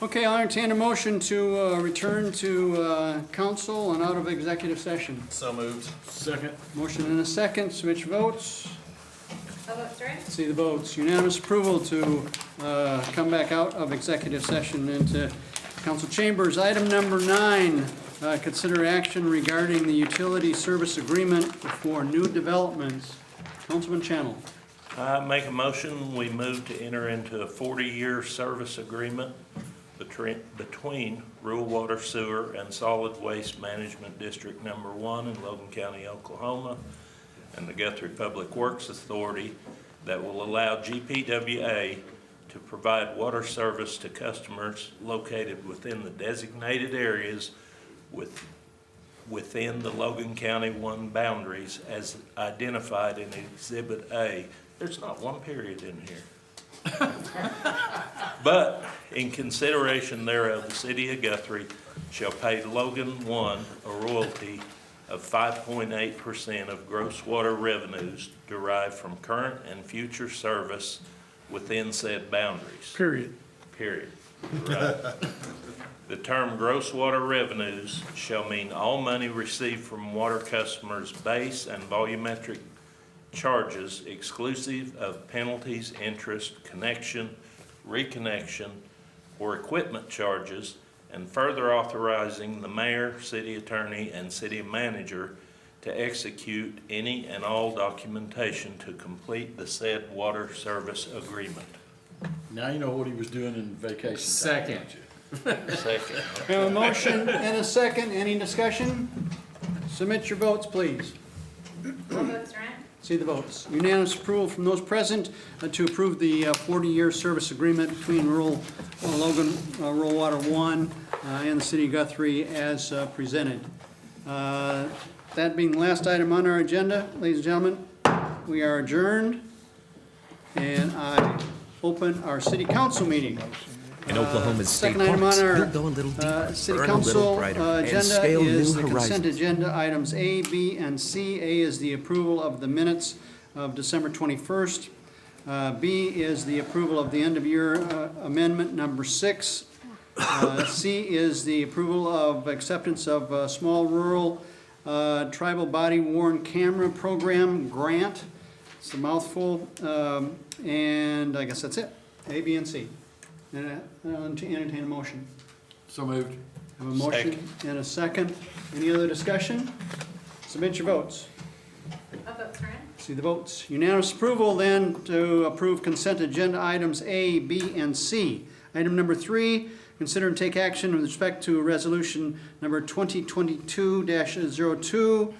Okay, I'll entertain a motion to return to council and out of executive session. So moved. Second. Motion and a second, switch votes. All votes are in. See the votes. Unanimous approval to come back out of executive session into council chambers. Item number 9, consider action regarding the utility service agreement for new developments. Councilman Channel. I make a motion, we move to enter into a 40-year service agreement between Rural Water Sewer and Solid Waste Management District Number 1 in Logan County, Oklahoma, and the Guthrie Public Works Authority that will allow GPWA to provide water service to customers located within the designated areas within the Logan County 1 boundaries as identified in Exhibit A. There's not one period in here. But in consideration thereof, the city of Guthrie shall pay Logan 1 a royalty of 5.8% of gross water revenues derived from current and future service within said boundaries. Period. Right. The term gross water revenues shall mean all money received from water customers' base and volumetric charges exclusive of penalties, interest, connection, reconnection, or equipment charges, and further authorizing the mayor, city attorney, and city manager to execute any and all documentation to complete the said water service agreement. Now you know what he was doing in vacation time. Second. don't you? Second. We have a motion and a second. Any discussion? Submit your votes, please. All votes are in. See the votes. Unanimous approval from those present to approve the 40-year service agreement between Rural Water 1 and the City of Guthrie as presented. That being the last item on our agenda, ladies and gentlemen, we are adjourned, and I open our City Council meeting. In Oklahoma's state Second item parks, on our we'll go a little deeper, City burn a little Council brighter, and agenda scale is new the consent horizons. agenda, items A, B, and C. A is the approval of the minutes of December 21st. B is the approval of the end-of-year amendment number 6. C is the approval of acceptance of small rural tribal body worn camera program grant. It's a mouthful, and I guess that's it. A, B, and C. And I'll entertain a motion. So moved. Have a motion and a second. Any other discussion? Submit your votes. All votes are in. See the votes. Unanimous approval then to approve consent agenda items A, B, and C. Item number 3, consider and take action with respect to resolution number 2022-02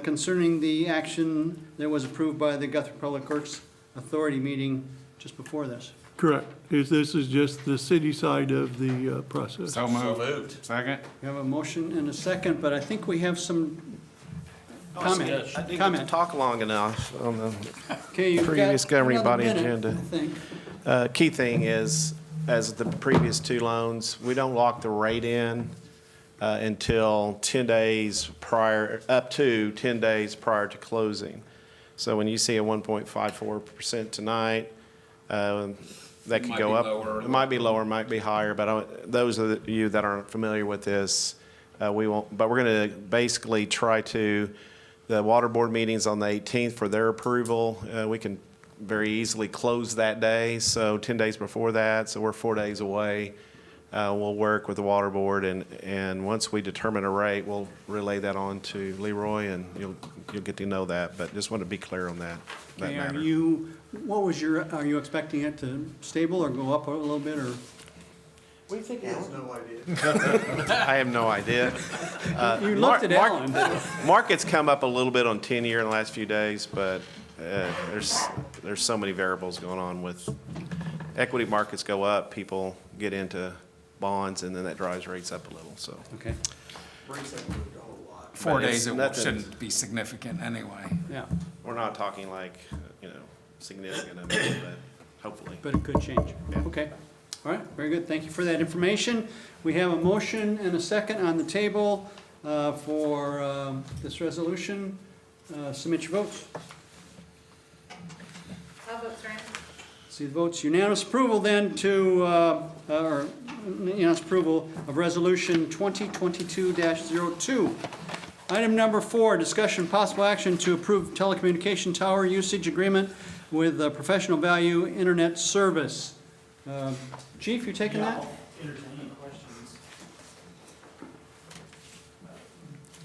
concerning the action that was approved by the Guthrie Public Works Authority meeting just before this. Correct. This is just the city side of the process. So moved. moved. Second. We have a motion and a second, but I think we have some comment. Discussion. I didn't Comment. talk long enough on the Okay, you've got previous governing another body minute, agenda. I think. key thing is, as the previous 2 loans, we don't lock the rate in until 10 days prior, up to 10 days prior to closing. So when you see a 1.54% tonight, that could Might go be up. lower. It might be lower, might be higher, but those of you that aren't familiar with this, we won't, but we're going to basically try to, the water board meeting's on the 18th for their approval. We can very easily close that day, so 10 days before that, so we're 4 days away. We'll work with the water board, and once we determine a rate, we'll relay that on to Leroy, and you'll get to know that, but just want to be clear on that Okay, matter. are you expecting it to stable or go up a little bit, or? I have no idea. You looked at Alan. Market's come up a little bit on 10-year in the last few days, but there's so many variables going on with equity markets go up, people get into bonds, and then that drives rates up a little, so. Okay, 4 But days, it's it nothing- shouldn't be significant anyway. yeah, We're not talking like, significant amount, but hopefully. but it could change. Yeah. Okay, all right, very good, thank you for that information. We have a motion and a second on the table for this resolution. Submit your votes. All votes are in. See the votes. Unanimous approval then to, or unanimous approval of Resolution 2022-02. Item number 4, discussion possible action to approve telecommunication tower usage agreement with Professional Value Internet Service. Chief, you taking that? Entertaining questions.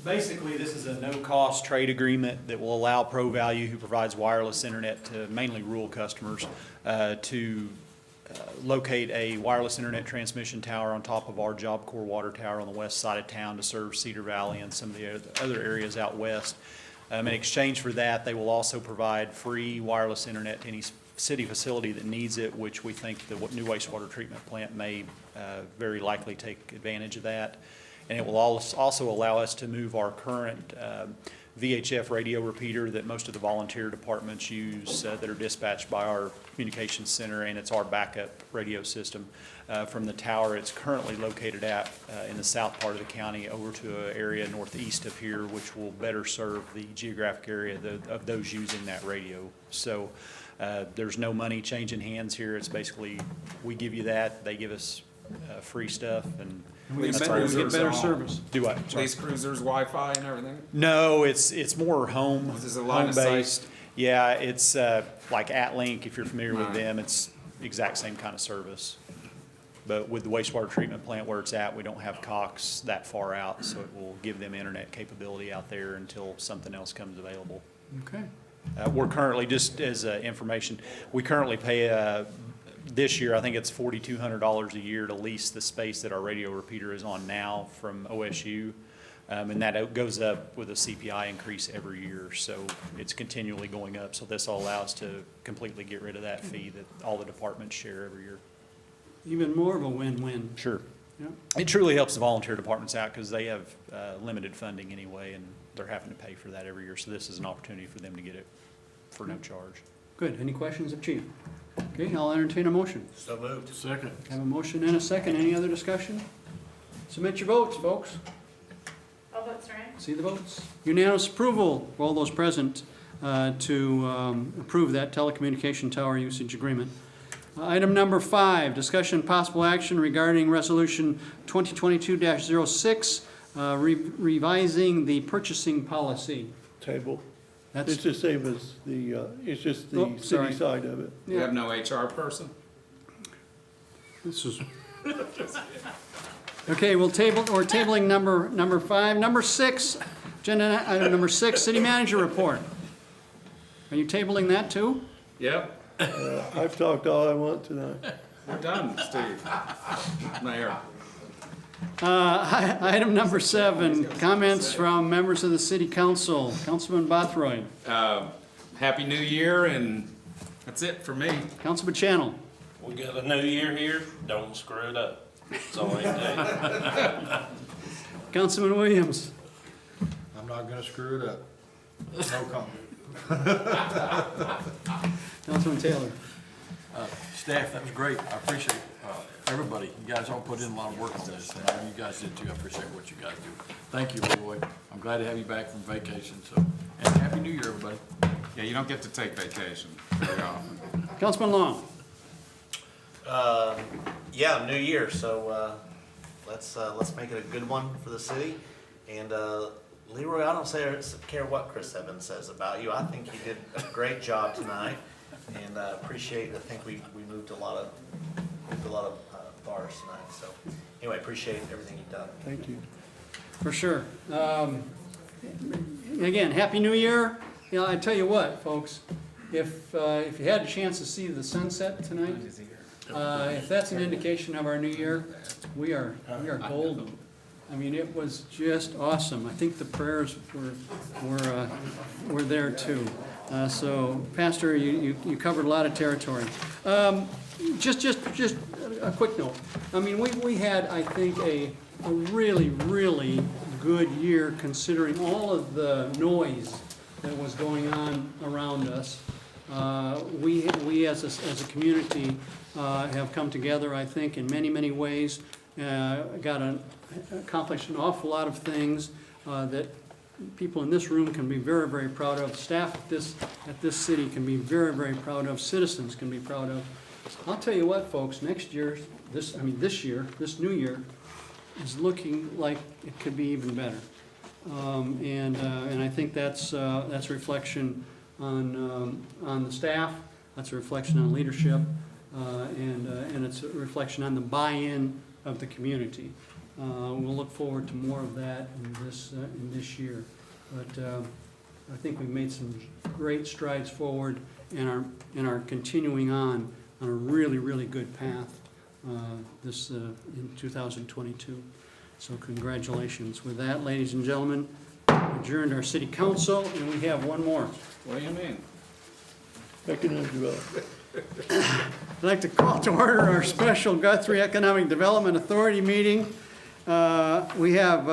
Basically, this is a no-cost trade agreement that will allow ProValue, who provides wireless internet to mainly rural customers, to locate a wireless internet transmission tower on top of our Job Corps water tower on the west side of town to serve Cedar Valley and some of the other areas out west. In exchange for that, they will also provide free wireless internet to any city facility that needs it, which we think the new wastewater treatment plant may very likely take advantage of that. And it will also allow us to move our current VHF radio repeater that most of the volunteer departments use that are dispatched by our communications center, and it's our backup radio system from the tower it's currently located at in the south part of the county over to an area northeast of here, which will better serve the geographic area of those using that radio. So there's no money changing hands here. It's basically, we give you that, they give us free stuff, and We get Police better cruisers service. do what? Sorry. Police cruisers, Wi-Fi and everything? No, it's more home, This is a line of sight. home-based. Yeah, it's like AtLink, if you're familiar with Right. them, it's exact same kind of service. But with the wastewater treatment plant where it's at, we don't have Cox that far out, so it will give them internet capability out there until something else comes available. Okay. We're currently, just as information, we currently pay, this year, I think it's $4,200 a year to lease the space that our radio repeater is on now from OSU. And that goes up with a CPI increase every year, so it's continually going up. So this will allow us to completely get rid of that fee that all the departments share every year. Even more of a win-win. Sure. Yeah. It truly helps the volunteer departments out because they have limited funding anyway, and they're having to pay for that every year. So this is an opportunity for them to get it for no charge. Good. Any questions of Chief? Okay, I'll entertain a motion. So moved. Second. Have a motion and a second. Any other discussion? Submit your votes, folks. All votes are in. See the votes. Unanimous approval for all those present to approve that telecommunication tower usage agreement. Item number 5, discussion possible action regarding Resolution 2022-06, revising the purchasing policy. Table. That's, It's the same as the, it's just Oh, the sorry. city side of it. We have no HR person? this is. Okay, we're tabling number 5. Number 6, agenda item number 6, city manager report. Are you tabling that too? Yep, I've talked all I want tonight. we're done, Steve. Mayor. Item number 7, comments from members of the city council. Councilman Bothroyd, Happy New Year, and that's it for me. Councilman Channel. We got a new year here, don't screw it up. That's all I can tell you. Councilman Williams. I'm not gonna screw it up. No comment. Councilman Taylor. Staff, that was great. I appreciate, everybody. You guys all put in a lot of work on this, and I know you guys did too. I appreciate what you guys do. Thank you, Roy. I'm glad to have you back from vacation, so, and Happy New Year, everybody. Yeah, you don't get to take vacation very often. Councilman Long. Yeah, new year, so let's make it a good one for the city. And Leroy, I don't care what Chris Evans says about you. I think you did a great job tonight, and appreciate. I think we moved a lot of bars tonight. So anyway, appreciate everything you've done. Thank you. For sure. Again, Happy New Year. You know, I tell you what, folks, if you had a chance to see the sunset tonight, if that's an indication of our new year, we are golden. I mean, it was just awesome. I think the prayers were there too. So, Pastor, you covered a lot of territory. Just a quick note. I mean, we had, I think, a really, really good year considering all of the noise that was going on around us. We as a community have come together, I think, in many, many ways. Accomplished an awful lot of things that people in this room can be very, very proud of. Staff at this city can be very, very proud of. Citizens can be proud of. I'll tell you what, folks, next year this year, this new year, is looking like it could be even better. And I think that's a reflection on the staff, that's a reflection on leadership, and it's a reflection on the buy-in of the community. We'll look forward to more of that in this year. But I think we've made some great strides forward and are continuing on a really, really good path in 2022. So congratulations. With that, ladies and gentlemen, adjourned our city council, and we have one more. What do you mean? Economic development. I'd like to call to order our special Guthrie Economic Development Authority meeting. We have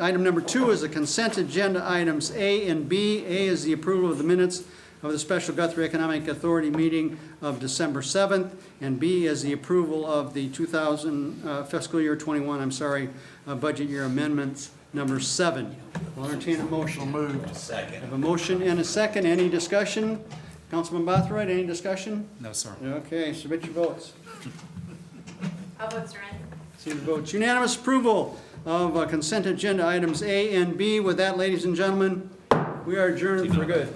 item number 2 is the consent agenda items A and B. A is the approval of the minutes of the special Guthrie Economic Authority meeting of December 7th, and B is the approval of the fiscal year 21, budget year amendments number 7. I'll entertain a motion. Moved. I Second. have a motion and a second. Any discussion? Councilman Bothroyd, any discussion? No, sir. Okay, submit your votes. I'll vote Saran. See the votes. Unanimous approval of consent agenda items A and B. With that, ladies and gentlemen, we are adjourned for good.